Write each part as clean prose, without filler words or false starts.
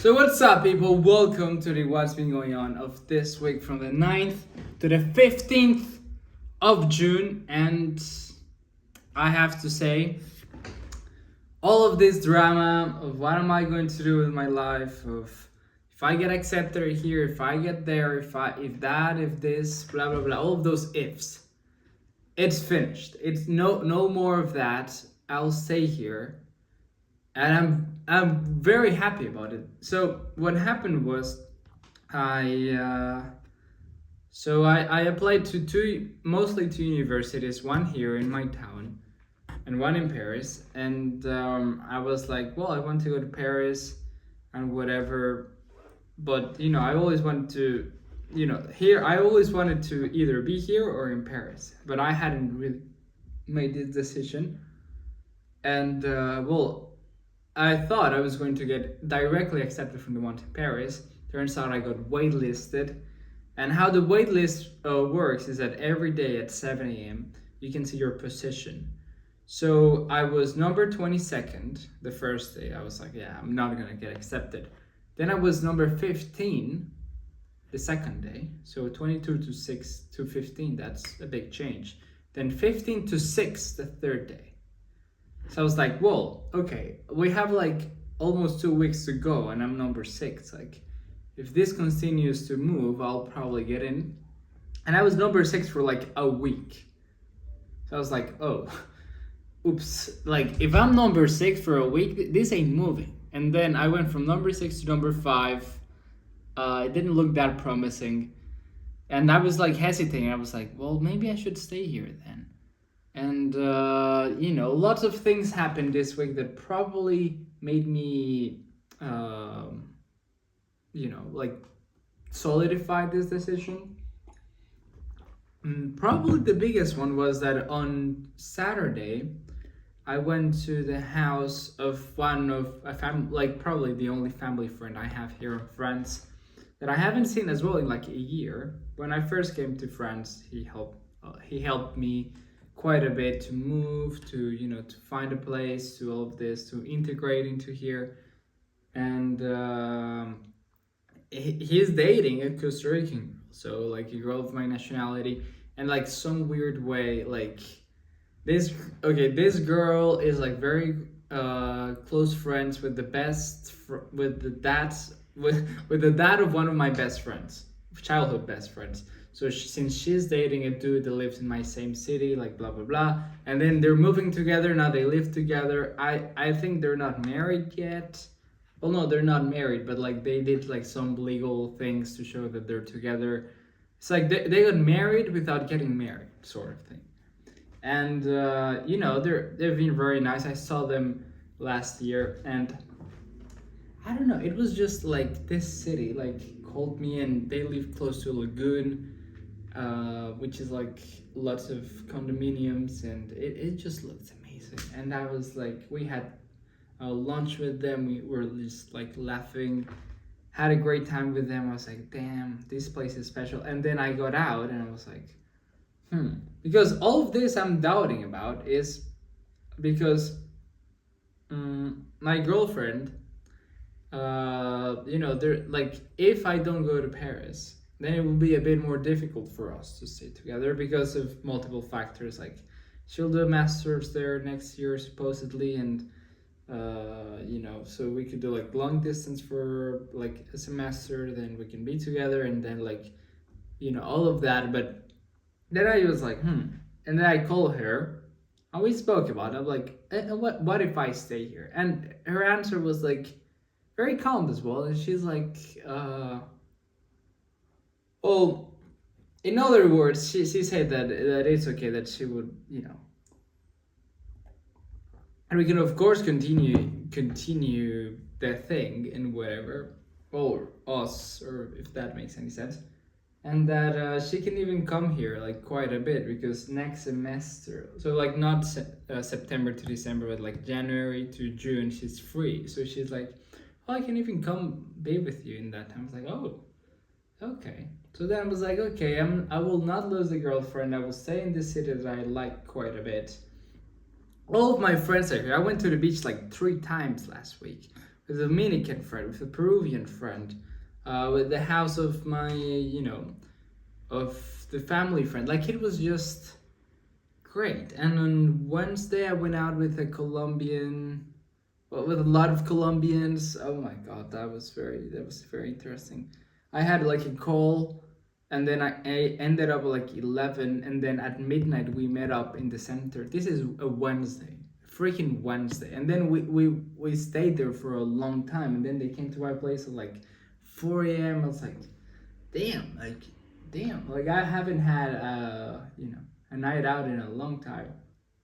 So what's up, people? Welcome to the What's Been Going On of this week from the 9th to the 15th of June. And I have to say, all of this drama of what am I going to do with my life, of if I get accepted here, if I get there, if this, blah blah blah, all of those ifs, it's finished. It's no more of that. I'll stay here. And I'm very happy about it. So what happened was, I applied to mostly two universities, one here in my town, and one in Paris. And I was like, well, I want to go to Paris, and whatever. But I always wanted to, here I always wanted to either be here or in Paris. But I hadn't really made this decision, and I thought I was going to get directly accepted from the one to Paris. Turns out I got waitlisted. And how the waitlist works is that every day at 7 a.m. you can see your position. So I was number 22nd the first day. I was like, yeah, I'm not going to get accepted. Then I was number 15 the second day. So 22 to 6 to 15, that's a big change. Then 15 to 6 the third day. So I was like, whoa, okay, we have like almost 2 weeks to go and I'm number 6. Like, if this continues to move, I'll probably get in. And I was number 6 for like a week. So I was like, oh, oops. Like, if I'm number 6 for a week, this ain't moving. And then I went from number 6 to number 5. It didn't look that promising. And I was like hesitating. I was like, well, maybe I should stay here then. And, lots of things happened this week that probably made me, solidify this decision. Probably the biggest one was that on Saturday, I went to the house of one of a family, like probably the only family friend I have here of France that I haven't seen as well in like a year. When I first came to France, he helped me quite a bit to move, to to find a place, to all of this, to integrate into here. And he's dating a Costa Rican girl, so like a girl of my nationality. And like some weird way, like this girl is like very close friends with the dad of one of my best friends, childhood best friends. So since she's dating a dude that lives in my same city, like blah blah blah, and then they're moving together, now they live together. I think they're not married yet. Well, no, they're not married, but like they did like some legal things to show that they're together. It's like they got married without getting married, sort of thing. And they've been very nice. I saw them last year, and I don't know, it was just like this city like called me, and they live close to a lagoon, which is like lots of condominiums, and it just looked amazing. And I was like, we had lunch with them, we were just like laughing, had a great time with them. I was like, damn, this place is special. And then I got out and I was like, because all of this I'm doubting about is because my girlfriend, they're like, if I don't go to Paris, then it will be a bit more difficult for us to stay together because of multiple factors. Like, she'll do a master's there next year supposedly, and so we could do like long distance for like a semester, then we can be together, and then like all of that. But then I was like, and then I called her and we spoke about it. I'm like, what if I stay here? And her answer was like very calm as well, and she's like, well, in other words, she said that it's okay, that she would, and we can of course continue the thing and whatever, or us, or if that makes any sense, and that she can even come here like quite a bit, because next semester, so like not September to December, but like January to June, she's free. So she's like, oh, I can even come be with you in that time. I was like, oh, okay. So then I was like, okay, I will not lose a girlfriend. I will stay in this city that I like quite a bit. All of my friends are here. I went to the beach like 3 times last week with a Dominican friend, with a Peruvian friend, with the house of my, of the family friend. Like it was just great. And on Wednesday, I went out with a Colombian, well, with a lot of Colombians. Oh my God, that was very interesting. I had like a call, and then I ended up like 11, and then at midnight we met up in the center. This is a Wednesday, freaking Wednesday, and then we stayed there for a long time, and then they came to our place at like 4 a.m. I was like, damn, like I haven't had a night out in a long time.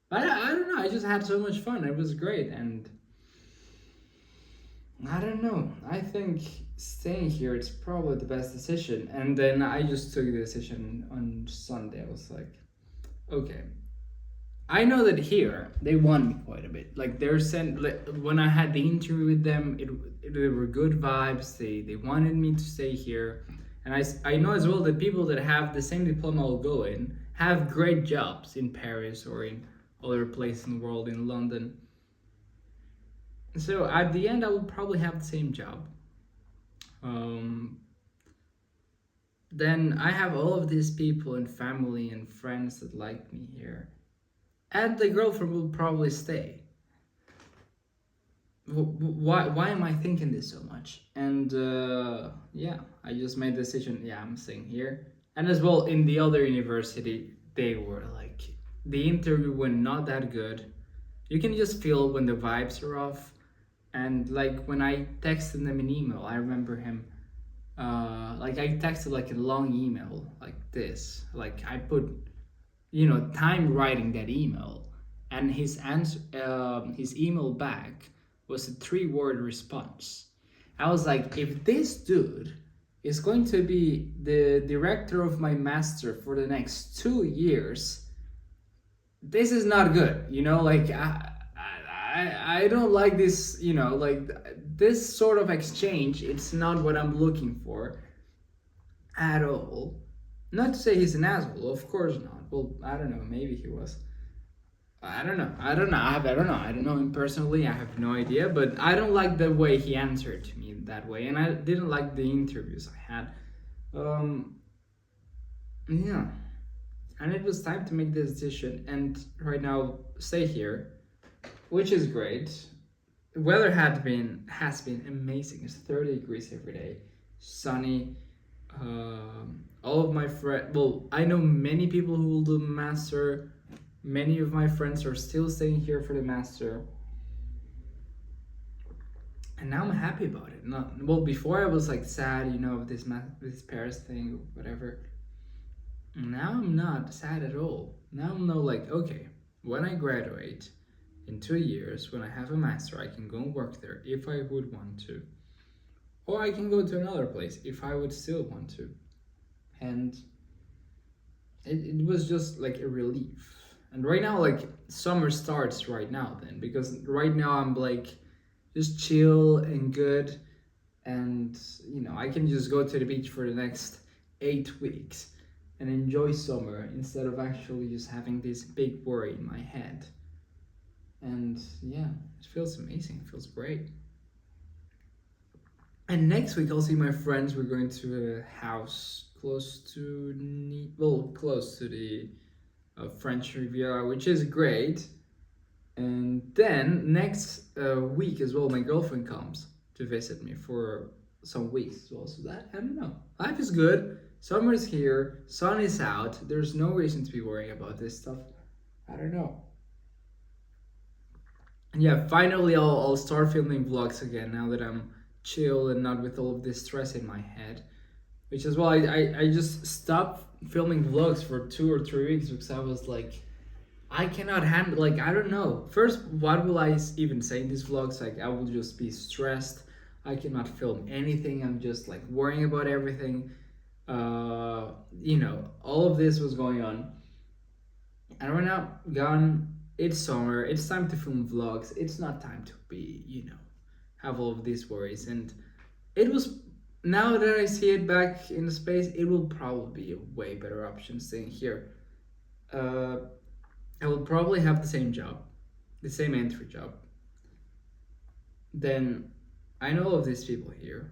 But I don't know. I just had so much fun. It was great, and I don't know. I think staying here it's probably the best decision. And then I just took the decision on Sunday. I was like, okay. I know that here they want me quite a bit. Like they're sent like, when I had the interview with them, they were good vibes. They wanted me to stay here, and I know as well that people that have the same diploma will go in have great jobs in Paris or in other places in the world, in London. So at the end, I will probably have the same job. Um, then I have all of these people and family and friends that like me here, and the girlfriend will probably stay. Why am I thinking this so much? And yeah, I just made the decision. Yeah, I'm staying here. And as well, in the other university, they were like, the interview went not that good. You can just feel when the vibes are off. And like when I texted them an email, I remember him. Like I texted like a long email like this. Like I put, time writing that email, and his answer, his email back was a 3-word response. I was like, if this dude is going to be the director of my master for the next 2 years, this is not good. Like I don't like this. Like this sort of exchange. It's not what I'm looking for at all. Not to say he's an asshole, of course not. Well, I don't know. Maybe he was. I don't know. I don't know. I don't know. I don't know him personally. I have no idea. But I don't like the way he answered to me that way, and I didn't like the interviews I had. Um, yeah, and it was time to make this decision. And right now, stay here, which is great. The weather has been amazing. It's 30 degrees every day, sunny. All of my friends. Well, I know many people who will do master. Many of my friends are still staying here for the master, and now I'm happy about it. Not well. Before I was like sad, of this Paris thing, whatever. Now I'm not sad at all. Now I'm no like, okay, when I graduate in 2 years, when I have a master, I can go and work there if I would want to, or I can go to another place if I would still want to, and it was just like a relief. And right now, like summer starts right now, then because right now I'm like just chill and good, and I can just go to the beach for the next 8 weeks and enjoy summer instead of actually just having this big worry in my head. And yeah, it feels amazing. It feels great. And next week I'll see my friends. We're going to a house close to close to the French Riviera, which is great. And then next week as well, my girlfriend comes to visit me for some weeks as well. So that, I don't know. Life is good. Summer's here. Sun is out. There's no reason to be worrying about this stuff. I don't know. And yeah, finally I'll start filming vlogs again now that I'm chill and not with all of this stress in my head. Which is why I just stopped filming vlogs for 2 or 3 weeks because I was like, I cannot handle, like, I don't know. First, what will I even say in these vlogs? Like, I will just be stressed. I cannot film anything. I'm just like worrying about everything. All of this was going on. And right now, gone. It's summer. It's time to film vlogs. It's not time to be, have all of these worries. And it was, now that I see it back in space, it will probably be a way better option staying here. I will probably have the same job, the same entry job. Then I know of these people here.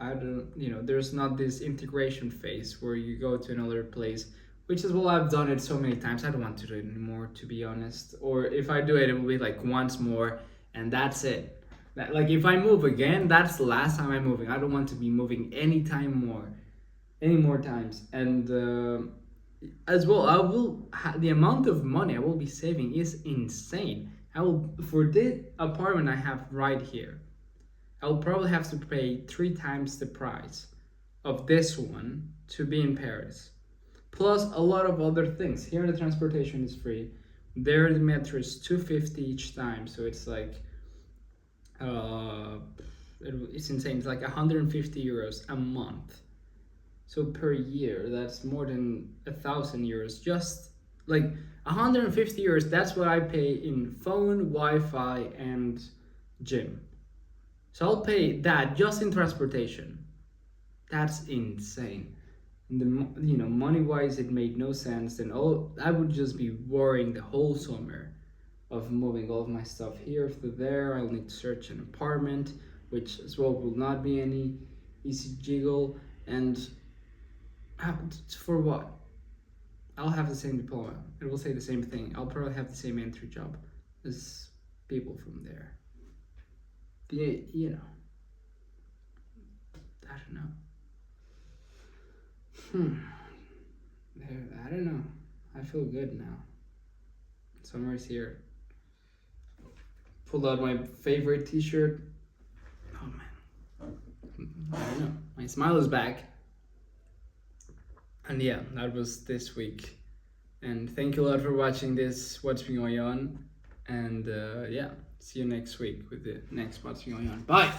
I don't, there's not this integration phase where you go to another place, which is, well, I've done it so many times. I don't want to do it anymore, to be honest. Or if I do it, it will be like once more, and that's it. Like if I move again, that's the last time I'm moving. I don't want to be moving any more times. And as well, the amount of money I will be saving is insane. I will, for this apartment I have right here, I'll probably have to pay 3 times the price of this one to be in Paris. Plus a lot of other things. Here the transportation is free. There the metro is 250 each time, so it's like it's insane. It's like 150 euros a month. So per year, that's more than 1,000 euros. Just like 150 euros. That's what I pay in phone, Wi-Fi, and gym. So I'll pay that just in transportation. That's insane. And money wise, it made no sense. And I would just be worrying the whole summer of moving all of my stuff here to there. I'll need to search an apartment, which as well will not be any easy jiggle. And for what? I'll have the same diploma. It will say the same thing. I'll probably have the same entry job as people from there. I don't know. I don't know. I feel good now. Summer's here. Pulled out my favorite t-shirt. Oh man. I don't know. My smile is back. And yeah, that was this week. And thank you a lot for watching this What's Been Going On. And yeah, see you next week with the next What's Been Going On. Bye!